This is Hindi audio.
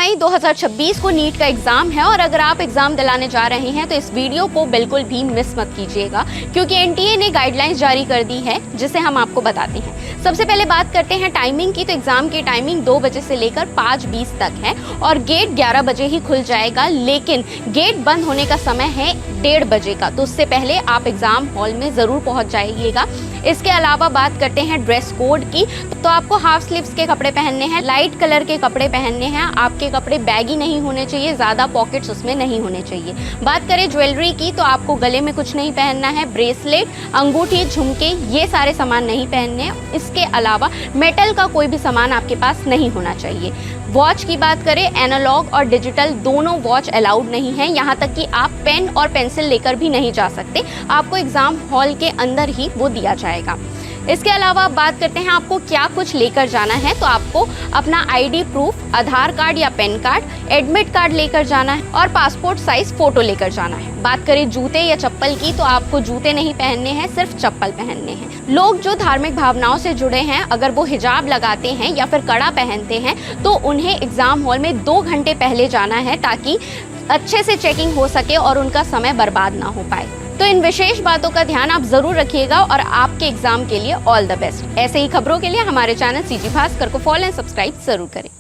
मई 2026 को नीट का एग्जाम है और अगर आप एग्जाम दिलाने जा रहे हैं तो इस वीडियो को बिल्कुल भी मिस मत कीजिएगा, क्योंकि एनटीए ने गाइडलाइंस जारी कर दी है जिसे हम आपको बताते हैं। सबसे पहले बात करते हैं टाइमिंग की। तो एग्जाम की टाइमिंग 2 बजे से लेकर 5:20 तक है और गेट 11 बजे ही खुल जाएगा, लेकिन गेट बंद होने का समय है 1:30 बजे का, तो उससे पहले आप एग्जाम हॉल में जरूर पहुंच जाइएगा। इसके अलावा बात करते हैं ड्रेस कोड की, तो आपको हाफ स्लीव्स के कपड़े पहनने हैं, लाइट कलर के कपड़े पहनने हैं। आपके कपड़े बैगी नहीं होने चाहिए, ज़्यादा पॉकेट्स उसमें नहीं होने चाहिए। बात करें ज्वेलरी की, तो आपको गले में कुछ नहीं पहनना है, ब्रेसलेट, अंगूठी, झुमके, ये सारे सामान नहीं पहनने हैं। इसके अलावा मेटल का कोई भी सामान आपके पास नहीं होना चाहिए। वॉच की बात करें, एनालॉग और डिजिटल दोनों वॉच अलाउड नहीं है, यहाँ तक कि आप पेन और पेंसिल लेकर भी नहीं जा सकते, आपको एग्जाम हॉल के अंदर ही वो दिया जाएगा। इसके अलावा बात करते हैं आपको क्या कुछ लेकर जाना है। तो आपको अपना आईडी प्रूफ, आधार कार्ड या पैन कार्ड, एडमिट कार्ड लेकर जाना है और पासपोर्ट साइज फोटो लेकर जाना है। बात करें जूते या चप्पल की, तो आपको जूते नहीं पहनने हैं, सिर्फ चप्पल पहनने हैं। लोग जो धार्मिक भावनाओं से जुड़े हैं, अगर वो हिजाब लगाते हैं या फिर कड़ा पहनते हैं, तो उन्हें एग्जाम हॉल में 2 घंटे पहले जाना है ताकि अच्छे से चेकिंग हो सके और उनका समय बर्बाद ना हो पाए। तो इन विशेष बातों का ध्यान आप जरूर रखिएगा और आपके एग्जाम के लिए ऑल द बेस्ट। ऐसे ही खबरों के लिए हमारे चैनल सीजी भास्कर को फॉलो एंड सब्सक्राइब जरूर करें।